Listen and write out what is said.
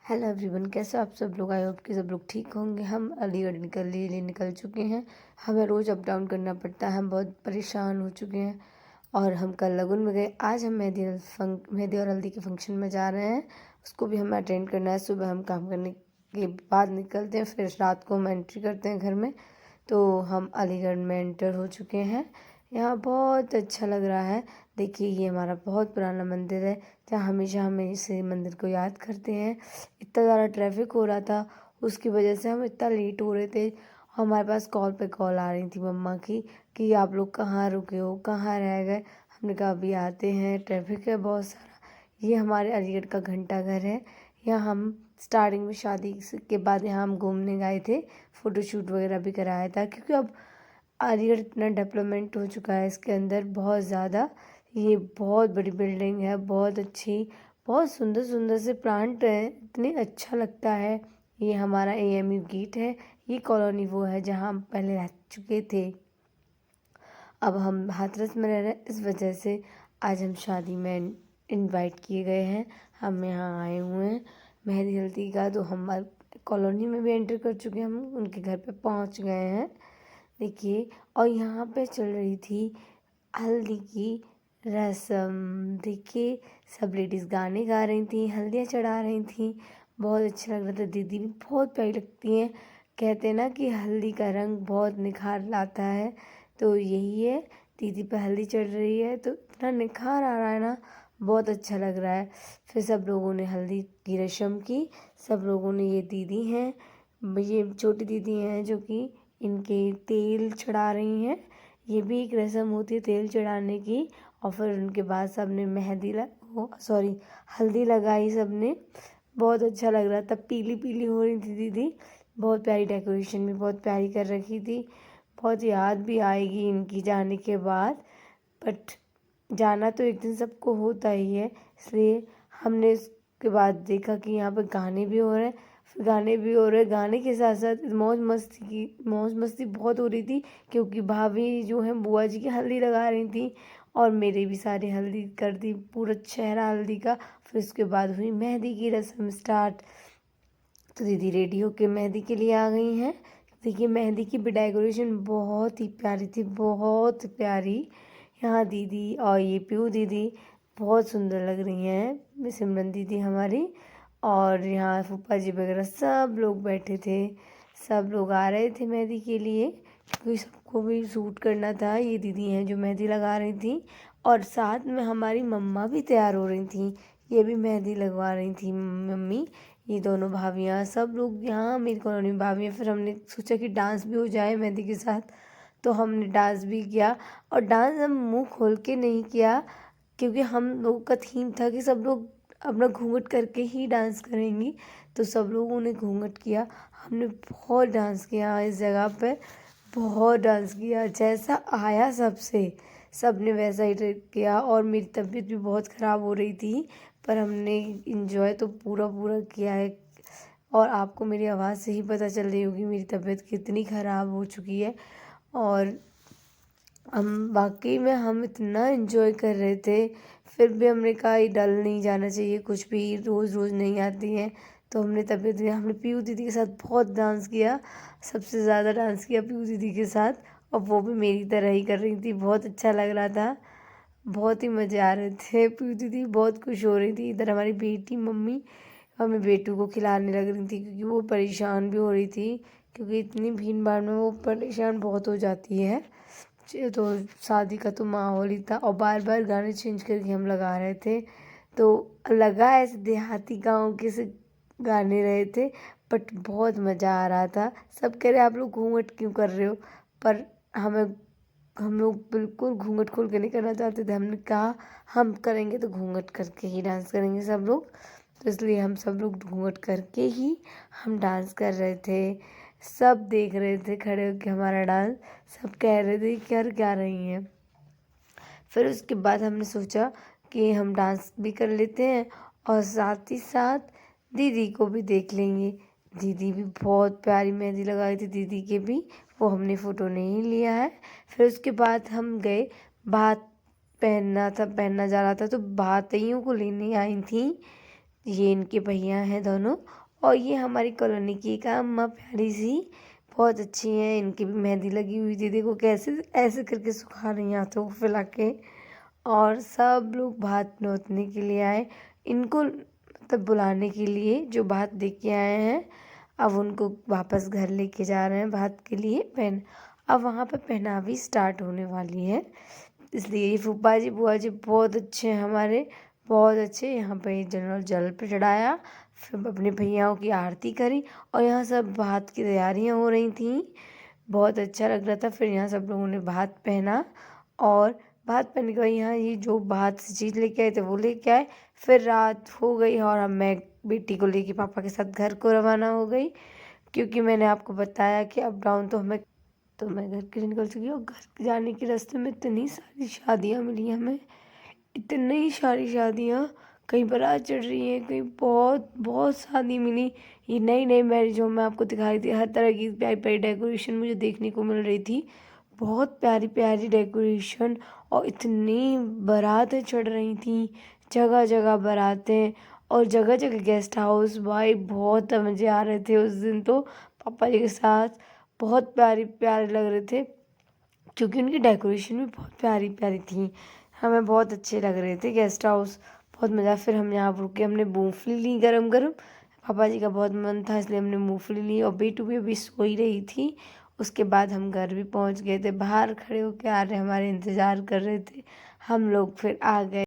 Hello everyone, कैसे हो आप सब लोग। आई होप कि सब लोग ठीक होंगे। हम अलीगढ़ निकल चुके हैं। हमें रोज़ अप डाउन करना पड़ता है, हम बहुत परेशान हो चुके हैं। और हम कल लगन में गए, आज हम मेहंदी और हल्दी के फंक्शन में जा रहे हैं। उसको भी हमें अटेंड करना है। सुबह हम काम करने के बाद निकलते हैं, फिर रात को हम एंट्री करते हैं घर में। तो हम अलीगढ़ में एंटर हो चुके हैं। यहाँ बहुत अच्छा लग रहा है। देखिए, ये हमारा बहुत पुराना मंदिर है जहाँ हमेशा हम इस मंदिर को याद करते हैं। इतना ज़्यादा ट्रैफिक हो रहा था, उसकी वजह से हम इतना लेट हो रहे थे। हमारे पास कॉल पे कॉल आ रही थी मम्मा की कि आप लोग कहाँ रुके हो, कहाँ रह गए। हमने कहा अभी आते हैं, ट्रैफिक है बहुत सारा। ये हमारे अलीगढ़ का घंटा घर है। यहाँ हम स्टार्टिंग में शादी के बाद यहाँ हम घूमने गए थे, फ़ोटोशूट वगैरह भी कराया था, क्योंकि अब अलीगढ़ इतना डेवलपमेंट हो चुका है इसके अंदर बहुत ज़्यादा। ये बहुत बड़ी बिल्डिंग है, बहुत अच्छी, बहुत सुंदर सुंदर से प्लांट है, इतने अच्छा लगता है। ये हमारा एएमयू गेट है। ये कॉलोनी वो है जहाँ हम पहले रह चुके थे। अब हम हाथरस में रह रहे हैं, इस वजह से आज हम शादी में इनवाइट किए गए हैं। हम यहाँ आए हुए हैं मेहंदी हल्दी का। तो हम कॉलोनी में भी एंटर कर चुके हैं, हम उनके घर पे पहुँच गए हैं। देखिए, और यहाँ पे चल रही थी हल्दी की रस्म। देखिए, सब लेडीज़ गाने गा रही थी, हल्दियाँ चढ़ा रही थी। बहुत अच्छा लग रहा था। दीदी भी बहुत प्यारी लगती हैं। कहते हैं ना कि हल्दी का रंग बहुत निखार लाता है, तो यही है। दीदी पे हल्दी चढ़ रही है तो इतना निखार आ रहा है ना, बहुत अच्छा लग रहा है। फिर सब लोगों ने हल्दी की रस्म की। सब लोगों ने, ये दीदी हैं, ये छोटी दीदी हैं जो कि इनके तेल चढ़ा रही हैं। ये भी एक रस्म होती है तेल चढ़ाने की। और फिर उनके बाद सब ने हल्दी लगाई सब ने। बहुत अच्छा लग रहा था, पीली पीली हो रही थी दीदी। बहुत प्यारी डेकोरेशन भी बहुत प्यारी कर रखी थी। बहुत याद भी आएगी इनकी जाने के बाद। बट जाना तो एक दिन सबको होता ही है, इसलिए हमने उसके बाद देखा कि यहाँ पर गाने भी हो रहे हैं। फिर गाने भी हो रहे, गाने के साथ साथ मौज मस्ती बहुत हो रही थी, क्योंकि भाभी जो है बुआ जी की हल्दी लगा रही थी और मेरे भी सारी हल्दी कर दी, पूरा चेहरा हल्दी का। फिर उसके बाद हुई मेहंदी की रस्म स्टार्ट। तो दीदी रेडी होके मेहंदी के लिए आ गई हैं। देखिए, मेहंदी की भी डेकोरेशन बहुत ही प्यारी थी, बहुत प्यारी। यहाँ दीदी और ये प्यू दीदी बहुत सुंदर लग रही हैं, सिमरन दीदी हमारी। और यहाँ फूफा जी वगैरह सब लोग बैठे थे। सब लोग आ रहे थे मेहंदी के लिए, क्योंकि सबको भी सूट करना था। ये दीदी हैं जो मेहंदी लगा रही थी, और साथ में हमारी मम्मा भी तैयार हो रही थी। ये भी मेहंदी लगवा रही थी मम्मी। ये दोनों भाभियाँ, सब लोग यहाँ मेरी कॉलोनी में भाभियाँ। फिर हमने सोचा कि डांस भी हो जाए मेहंदी के साथ, तो हमने डांस भी किया। और डांस हम मुंह खोल के नहीं किया, क्योंकि हम लोग का थीम था कि सब लोग अपना घूंघट करके ही डांस करेंगी। तो सब लोगों ने घूंघट किया। हमने बहुत डांस किया इस जगह पे, बहुत डांस किया। जैसा आया सबसे, सब ने वैसा ही किया। और मेरी तबीयत भी बहुत ख़राब हो रही थी, पर हमने इंजॉय तो पूरा पूरा किया है। और आपको मेरी आवाज़ से ही पता चल रही होगी मेरी तबीयत कितनी ख़राब हो चुकी है। और हम वाकई में हम इतना एंजॉय कर रहे थे। फिर भी हमने कहा ये डल नहीं जाना चाहिए, कुछ भी रोज़ रोज़ नहीं आती हैं। तो हमने पीयू दीदी के साथ बहुत डांस किया, सबसे ज़्यादा डांस किया पीयू दीदी के साथ। और वो भी मेरी तरह ही कर रही थी, बहुत अच्छा लग रहा था, बहुत ही मज़े आ रहे थे। पीयू दीदी बहुत खुश हो रही थी। इधर हमारी बेटी मम्मी हमें बेटू को खिलाने लग रही थी, क्योंकि वो परेशान भी हो रही थी, क्योंकि इतनी भीड़ भाड़ में वो परेशान बहुत हो जाती है। तो शादी का तो माहौल ही था, और बार बार गाने चेंज करके हम लगा रहे थे। तो लगा ऐसे देहाती गाँव के से गाने रहे थे, बट बहुत मज़ा आ रहा था। सब कह रहे आप लोग घूंघट क्यों कर रहे हो, पर हम लोग बिल्कुल घूंघट खोल के नहीं करना चाहते थे। हमने कहा हम करेंगे तो घूंघट करके ही डांस करेंगे सब लोग। तो इसलिए हम सब लोग घूंघट करके ही हम डांस कर रहे थे। सब देख रहे थे खड़े होकर हमारा डांस, सब कह रहे थे कर क्या रही हैं। फिर उसके बाद हमने सोचा कि हम डांस भी कर लेते हैं, और साथ ही साथ दीदी को भी देख लेंगे। दीदी भी बहुत प्यारी मेहंदी लगाई थी दीदी के भी, वो हमने फ़ोटो नहीं लिया है। फिर उसके बाद हम गए, भात पहनना जा रहा था, तो भातियों को लेने आई थी ये इनके भैया हैं दोनों। और ये हमारी कॉलोनी की एक अम्मा प्यारी सी, बहुत अच्छी हैं। इनकी भी मेहंदी लगी हुई थी, देखो कैसे ऐसे करके सुखा रही हैं हाथों को फैला के। और सब लोग भात नोतने के लिए आए, इनको मतलब बुलाने के लिए, जो भात दे के आए हैं अब उनको वापस घर लेके जा रहे हैं भात के लिए पहन। अब वहाँ पर पहनावी स्टार्ट होने वाली है, इसलिए ये फूफा जी बुआ जी बहुत अच्छे हैं हमारे, बहुत अच्छे। यहाँ पे जनरल जल पे चढ़ाया, फिर अपने भैयाओं की आरती करी, और यहाँ सब भात की तैयारियाँ हो रही थी, बहुत अच्छा लग रहा था। फिर यहाँ सब लोगों ने भात पहना, और भात पहनने के बाद यहाँ ये जो बाहर से चीज़ लेके आए थे वो लेके आए। फिर रात हो गई और अब मैं बेटी को लेके पापा के साथ घर को रवाना हो गई, क्योंकि मैंने आपको बताया कि अप डाउन तो मैं घर के लिए निकल चुकी हूँ। घर जाने के रास्ते में इतनी सारी शादियाँ मिली हमें, इतनी सारी शादियाँ, कहीं बारात चढ़ रही है, कहीं बहुत बहुत शादी मिली। ये नई नई मैरिज होम मैं आपको दिखा रही थी, हर तरह की प्यारी प्यारी डेकोरेशन मुझे देखने को मिल रही थी, बहुत प्यारी प्यारी डेकोरेशन। और इतनी बारातें चढ़ रही थी, जगह जगह बारातें, और जगह जगह गेस्ट हाउस। भाई बहुत मज़े आ रहे थे उस दिन तो पापा जी के साथ, बहुत प्यारे प्यारे लग रहे थे, क्योंकि उनकी डेकोरेशन भी बहुत प्यारी प्यारी थी, हमें बहुत अच्छे लग रहे थे गेस्ट हाउस। बहुत मज़ा। फिर हम यहाँ रुके, हमने मूँगफली ली गरम गरम, पापा जी का बहुत मन था इसलिए हमने मूँगफली ली, और बेटू भी अभी सो ही रही थी। उसके बाद हम घर भी पहुँच गए थे, बाहर खड़े होकर आ रहे हमारे इंतज़ार कर रहे थे, हम लोग फिर आ गए।